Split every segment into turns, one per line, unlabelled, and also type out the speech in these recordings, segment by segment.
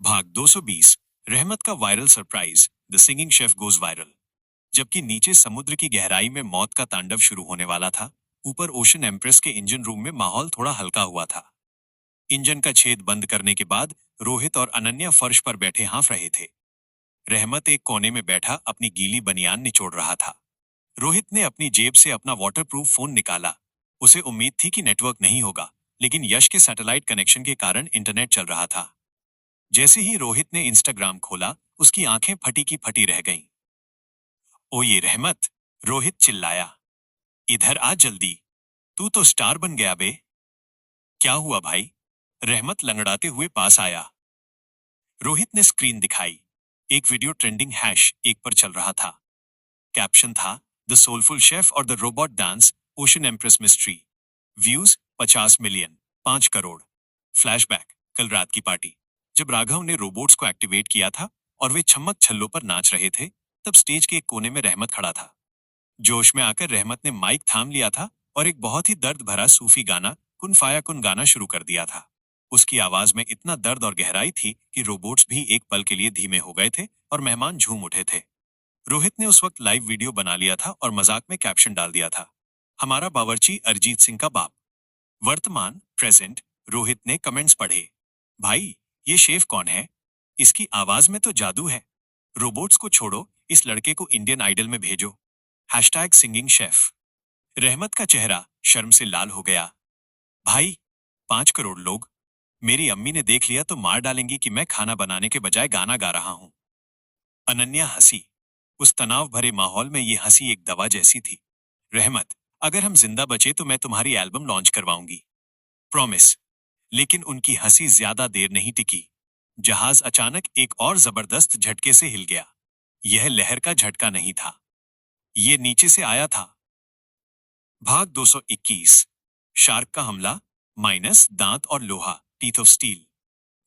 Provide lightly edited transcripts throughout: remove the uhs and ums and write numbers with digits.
भाग 220। रहमत का viral surprise, the singing chef goes viral. जबकि नीचे समुद्र की गहराई में मौत का तांडव शुरू होने वाला था, ऊपर ओशन एम्प्रेस के इंजन रूम में माहौल थोड़ा हल्का हुआ था। इंजन का छेद बंद करने के बाद रोहित और अनन्या फर्श पर बैठे हाँफ रहे थे। रहमत एक कोने में बैठा अपनी गीली बनियान निचोड़ रहा था। रोहित ने अपनी जेब से अपना वाटरप्रूफ फोन निकाला। उसे उम्मीद थी कि नेटवर्क नहीं होगा, लेकिन यश के सैटेलाइट कनेक्शन के कारण इंटरनेट चल रहा था। जैसे ही रोहित ने इंस्टाग्राम खोला, उसकी आंखें फटी की फटी रह गईं। ओ ये रहमत! रोहित चिल्लाया। इधर आ जल्दी, तू तो स्टार बन गया बे। क्या हुआ भाई? रहमत लंगड़ाते हुए पास आया। रोहित ने स्क्रीन दिखाई। एक वीडियो ट्रेंडिंग #1 पर चल रहा था। कैप्शन था, द सोलफुल शेफ और the robot dance, ocean empress mystery. Views 50 million, 5 crore. Flashback, कल रात की पार्टी जब राघव ने रोबोट्स को एक्टिवेट किया था और वे छम्मक छल्लों पर नाच रहे थे, तब स्टेज के एक कोने में रहमत खड़ा था। जोश में आकर रहमत ने माइक थाम लिया था और एक बहुत ही दर्द भरा सूफी गाना, कुन फाया कुन गाना शुरू कर दिया था। उसकी आवाज में इतना दर्द और गहराई थी कि रोबोट्स भी एक पल के लिए धीमे हो गए थे और मेहमान झूम उठे थे। रोहित ने उस वक्त लाइव वीडियो बना लिया था और मजाक में कैप्शन डाल दिया था, हमारा बावर्ची अरिजीत सिंह का बाप। वर्तमान प्रेजेंट। रोहित ने कमेंट्स पढ़े। भाई, ये शेफ कौन है? इसकी आवाज में तो जादू है। रोबोट्स को छोड़ो, इस लड़के को इंडियन आइडल में भेजो। #Singing chef. रहमत का चेहरा शर्म से लाल हो गया। भाई, 5 करोड़ लोग, मेरी अम्मी ने देख लिया तो मार डालेंगी कि मैं खाना बनाने के बजाय गाना गा रहा हूं। अनन्या हंसी। उस तनाव भरे माहौल में ये हंसी एक दवा जैसी थी। रहमत, अगर हम जिंदा बचे तो मैं तुम्हारी एल्बम लॉन्च करवाऊंगी, प्रॉमिस। लेकिन उनकी हंसी ज्यादा देर नहीं टिकी। जहाज अचानक एक और जबरदस्त झटके से हिल गया। यह लहर का झटका नहीं था, ये नीचे से आया था। भाग 221। शार्क का हमला, माइनस दांत और लोहा, टीथ ऑफ स्टील।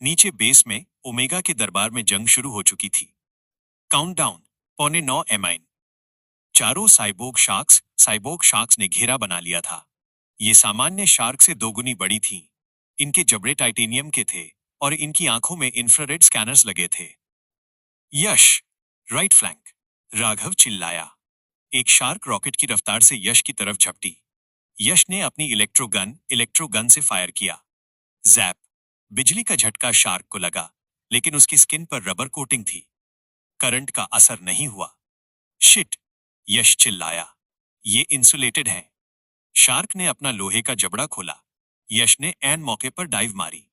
नीचे बेस में ओमेगा के दरबार में जंग शुरू हो चुकी थी। Countdown, 9:45 AM। चारों साइबोग शार्क्स ने घेरा बना लिया था। ये सामान्य शार्क से दोगुनी बड़ी थी। इनके जबड़े टाइटेनियम के थे और इनकी आंखों में इंफ्रारेड स्कैनर्स लगे थे। यश, राइट फ्लैंक। राघव चिल्लाया। एक शार्क रॉकेट की रफ्तार से यश की तरफ झपटी। यश ने अपनी इलेक्ट्रो गन से फायर किया। जैप! बिजली का झटका शार्क को लगा, लेकिन उसकी स्किन पर रबर कोटिंग थी। करंट का असर नहीं हुआ। शिट! यश चिल्लाया। ये इंसुलेटेड है। शार्क ने अपना लोहे का जबड़ा खोला। यश ने ऐन मौके पर डाइव मारी।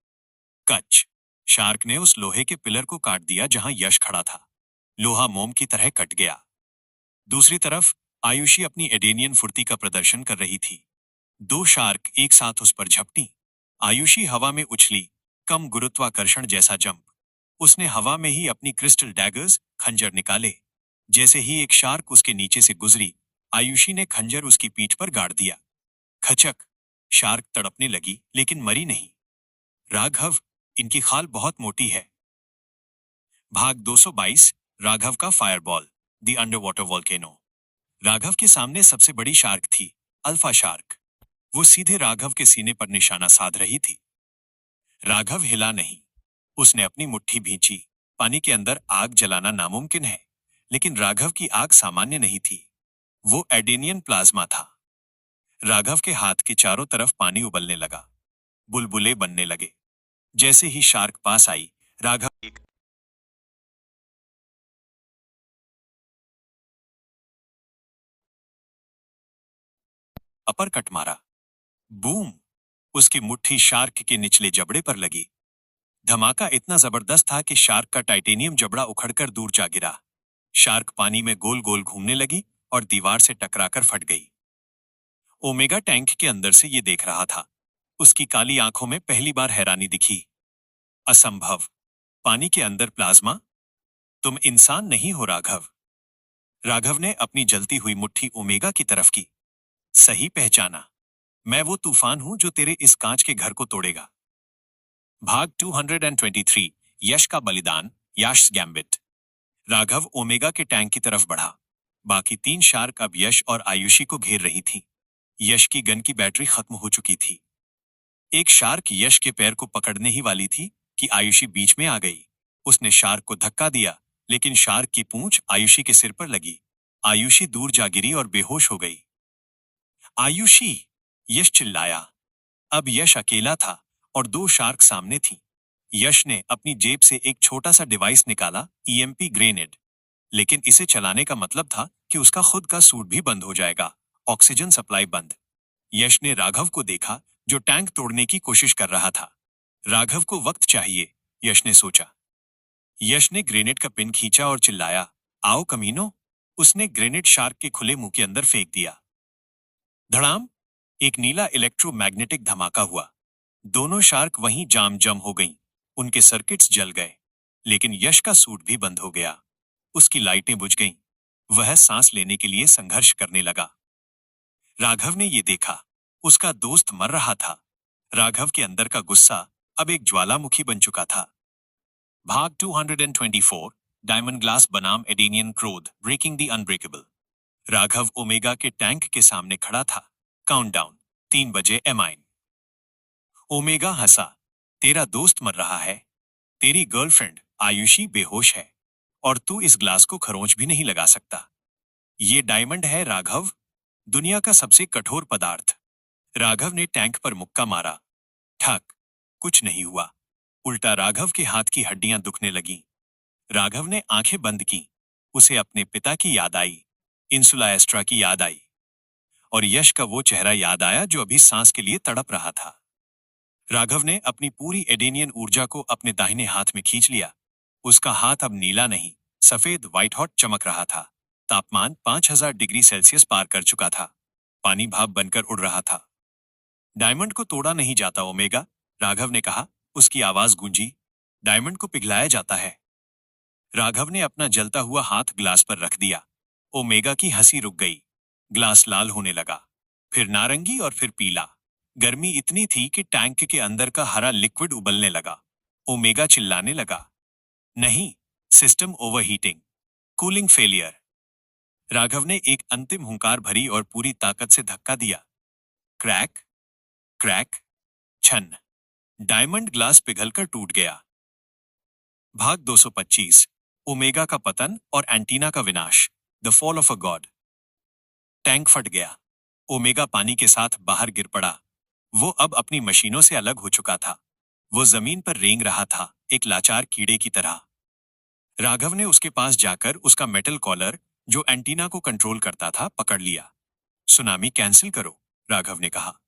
कच! शार्क ने उस लोहे के पिलर को काट दिया जहां यश खड़ा था। लोहा मोम की तरह कट गया। दूसरी तरफ आयुषी अपनी एडेनियन फुर्ती का प्रदर्शन कर रही थी। 2 शार्क एक साथ उस पर झपटी। आयुषी हवा में उछली, कम गुरुत्वाकर्षण जैसा जंप। उसने हवा में ही अपनी क्रिस्टल डैगर्स, खंजर निकाले। जैसे ही एक शार्क उसके नीचे से गुजरी, आयुषी ने खंजर उसकी पीठ पर गाड़ दिया। खचक! शार्क तड़पने लगी, लेकिन मरी नहीं। राघव, इनकी खाल बहुत मोटी है। भाग 222। राघव का fireball, the under water volcano. Raghav के सामने सबसे बड़ी शार्क थी, अल्फा शार्क। वो सीधे राघव के सीने पर निशाना साध रही थी। राघव हिला नहीं। उसने अपनी मुट्ठी भींची। पानी के अंदर आग जलाना नामुमकिन है, लेकिन राघव की आग सामान्य नहीं थी। वो एडेनियन प्लाज्मा था। राघव के हाथ के चारों तरफ पानी उबलने लगा। बुलबुले बनने लगे। जैसे ही शार्क पास आई, राघव एक अपर कट मारा। बूम! उसकी मुट्ठी शार्क के निचले जबड़े पर लगी। धमाका इतना जबरदस्त था कि शार्क का टाइटेनियम जबड़ा उखड़कर दूर जा गिरा। शार्क पानी में गोल गोल घूमने लगी और दीवार से टकराकर फट गई। ओमेगा टैंक के अंदर से ये देख रहा था। उसकी काली आंखों में पहली बार हैरानी दिखी। असंभव! पानी के अंदर प्लाज्मा? तुम इंसान नहीं हो राघव। राघव ने अपनी जलती हुई मुट्ठी ओमेगा की तरफ की। सही पहचाना। मैं वो तूफान हूं जो तेरे इस कांच के घर को तोड़ेगा। भाग 223। यश का बलिदान, याश गैम्बिट। राघव ओमेगा के टैंक की तरफ बढ़ा। बाकी 3 शार्क अब यश और आयुषी को घेर रही थीं। यश की गन की बैटरी खत्म हो चुकी थी। एक शार्क यश के पैर को पकड़ने ही वाली थी कि आयुषी बीच में आ गई। उसने शार्क को धक्का दिया, लेकिन शार्क की पूंछ आयुषी के सिर पर लगी। आयुषी दूर जा गिरी और बेहोश हो गई। आयुषी! यश चिल्लाया। अब यश अकेला था और दो शार्क सामने थी। यश ने अपनी जेब से एक छोटा सा डिवाइस निकाला, ईएमपी ग्रेनेड। लेकिन इसे चलाने का मतलब था कि उसका खुद का सूट भी बंद हो जाएगा। ऑक्सीजन सप्लाई बंद। यश ने राघव को देखा, जो टैंक तोड़ने की कोशिश कर रहा था। राघव को वक्त चाहिए, यश ने सोचा। यश ने ग्रेनेड का पिन खींचा और चिल्लाया, आओ कमीनो। उसने ग्रेनेड शार्क के खुले मुंह के अंदर फेंक दिया। धड़ाम! एक नीला इलेक्ट्रोमैग्नेटिक धमाका हुआ। दोनों शार्क वहीं जम हो गईं। उनके सर्किट्स जल गए। लेकिन यश का सूट भी बंद हो गया। उसकी लाइटें बुझ गईं। वह सांस लेने के लिए संघर्ष करने लगा। राघव ने ये देखा। उसका दोस्त मर रहा था। राघव के अंदर का गुस्सा अब एक ज्वालामुखी बन चुका था। भाग 224, डायमंड ग्लास बनाम एडेनियन क्रोध, breaking the unbreakable. Raghav omega के टैंक के सामने खड़ा था। काउंटडाउन 3 बजे एमाइन। ओमेगा हंसा। तेरा दोस्त मर रहा है। तेरी गर्लफ्रेंड आयुषी बेहोश है। और तू इस ग्लास को खरोंच भी नहीं लगा सकता। ये डायमंड है राघव, दुनिया का सबसे कठोर पदार्थ। राघव ने टैंक पर मुक्का मारा। ठक! कुछ नहीं हुआ। उल्टा राघव के हाथ की हड्डियां दुखने लगीं। राघव ने आंखें बंद की। उसे अपने पिता की याद आई, इंसुला एस्ट्रा की याद आई, और यश का वो चेहरा याद आया जो अभी सांस के लिए तड़प रहा था। राघव ने अपनी पूरी एडेनियन ऊर्जा को अपने दाहिने हाथ में खींच लिया। उसका हाथ अब नीला नहीं, सफेद व्हाइट हॉट चमक रहा था। तापमान 5000 डिग्री सेल्सियस पार कर चुका था। पानी भाप बनकर उड़ रहा था। डायमंड को तोड़ा नहीं जाता ओमेगा, राघव ने कहा। उसकी आवाज गूंजी। डायमंड को पिघलाया जाता है। राघव ने अपना जलता हुआ हाथ ग्लास पर रख दिया। ओमेगा की हंसी रुक गई। ग्लास लाल होने लगा, फिर नारंगी और फिर पीला। गर्मी इतनी थी कि टैंक के अंदर का हरा लिक्विड उबलने लगा। ओमेगा चिल्लाने लगा, नहीं, system overheating, cooling failure. Raghav ने एक अंतिम हुंकार भरी और पूरी ताकत से धक्का दिया। क्रैक, क्रैक, छन। डायमंड ग्लास पिघलकर टूट गया। भाग 225, ओमेगा का पतन और एंटीना का विनाश, the fall of a God. Tank फट गया। ओमेगा पानी के साथ बाहर गिर पड़ा। वो अब अपनी मशीनों से अलग हो चुका था। वो जमीन पर रेंग रहा था, एक लाचार कीड़े की तरह। राघव ने उसके पास जाकर उसका मेटल कॉलर, जो एंटीना को कंट्रोल करता था, पकड़ लिया। सुनामी कैंसिल करो, राघव ने कहा।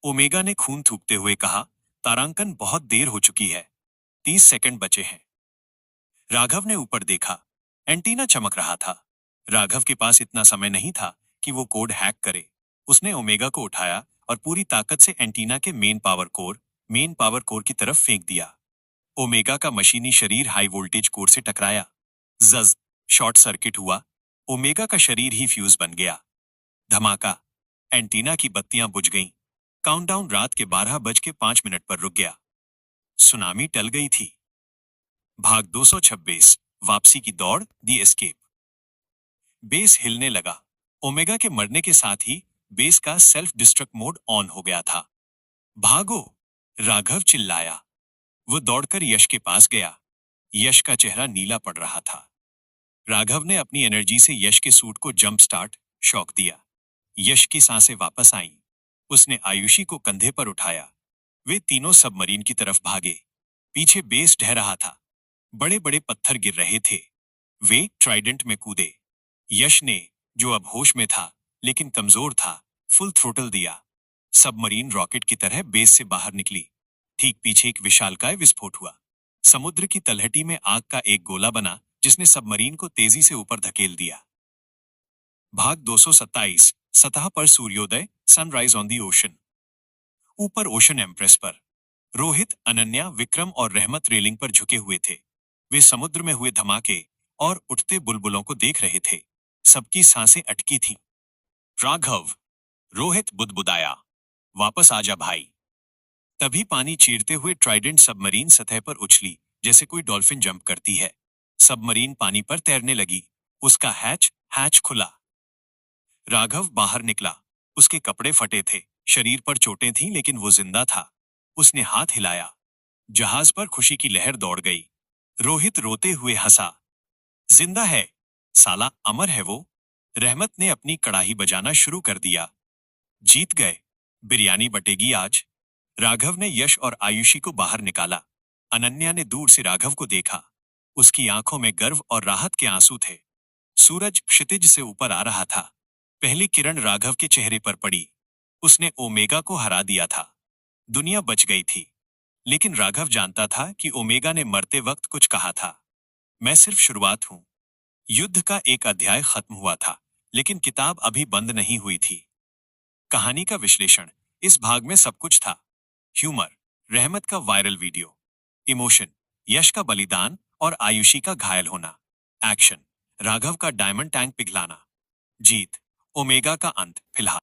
ओमेगा ने खून थूकते हुए कहा, तारांकन बहुत देर हो चुकी है, 30 सेकंड बचे हैं। राघव ने ऊपर देखा। एंटीना चमक रहा था। राघव के पास इतना समय नहीं था कि वो कोड हैक करे। उसने ओमेगा को उठाया और पूरी ताकत से एंटीना के मेन पावर कोर की तरफ फेंक दिया। ओमेगा का मशीनी शरीर हाई वोल्टेज कोर से टकराया। जज! शॉर्ट सर्किट हुआ। ओमेगा का शरीर ही फ्यूज बन गया। धमाका! एंटीना की बत्तियां बुझ गईं। काउंटडाउन रात के 12:05 पर रुक गया। सुनामी टल गई थी। भाग 226, वापसी की दौड़, दी एस्केप। बेस हिलने लगा। ओमेगा के मरने के साथ ही बेस का सेल्फ डिस्ट्रक्ट मोड ऑन हो गया था। भागो! राघव चिल्लाया। वो दौड़कर यश के पास गया। यश का चेहरा नीला पड़ रहा था। राघव ने अपनी एनर्जी से यश के सूट को जंप स्टार्ट, शॉक दिया। यश की सांसें वापस आईं। उसने आयुषी को कंधे पर उठाया। वे तीनों सबमरीन की तरफ भागे। पीछे बेस ढह रहा था। बड़े बड़े पत्थर गिर रहे थे। वे ट्राइडेंट में कूदे। यश ने, जो अब होश में था लेकिन कमजोर था, फुल थ्रोटल दिया। सबमरीन रॉकेट की तरह बेस से बाहर निकली। ठीक पीछे एक विशालकाय विस्फोट हुआ। समुद्र की तलहटी में आग का एक गोला बना, जिसने सबमरीन को तेजी से ऊपर धकेल दिया। भाग 227, सतह पर सूर्योदय, सनराइज ऑन दी ओशन। ऊपर ओशन एम्प्रेस पर रोहित, अनन्या, विक्रम और रहमत रेलिंग पर झुके हुए थे। वे समुद्र में हुए धमाके और उठते बुलबुलों को देख रहे थे। सबकी सांसें अटकी थीं। राघव! रोहित बुदबुदाया। वापस आजा भाई। तभी पानी चीरते हुए ट्राइडेंट सबमरीन सतह पर उछली, जैसे कोई डॉल्फिन जंप करती है। सबमरीन पानी पर तैरने लगी। उसका हैच खुला। राघव बाहर निकला। उसके कपड़े फटे थे, शरीर पर चोटें थीं, लेकिन वो जिंदा था। उसने हाथ हिलाया। जहाज पर खुशी की लहर दौड़ गई। रोहित रोते हुए हंसा। जिंदा है, साला अमर है वो। रहमत ने अपनी कड़ाही बजाना शुरू कर दिया। जीत गए, बिरयानी बटेगी आज। राघव ने यश और आयुषी को बाहर निकाला। अनन्या ने दूर से राघव को देखा। उसकी आंखों में गर्व और राहत के आंसू थे। सूरज क्षितिज से ऊपर आ रहा था। पहली किरण राघव के चेहरे पर पड़ी। उसने ओमेगा को हरा दिया था। दुनिया बच गई थी। लेकिन राघव जानता था कि ओमेगा ने मरते वक्त कुछ कहा था, मैं सिर्फ शुरुआत हूं। युद्ध का एक अध्याय खत्म हुआ था, लेकिन किताब अभी बंद नहीं हुई थी। कहानी का विश्लेषण, इस भाग में सब कुछ था। ह्यूमर, रहमत का वायरल वीडियो। इमोशन, यश का बलिदान और आयुषी का घायल होना। एक्शन, राघव का डायमंड टैंक पिघलाना। जीत, ओमेगा का अंत। फिलहाल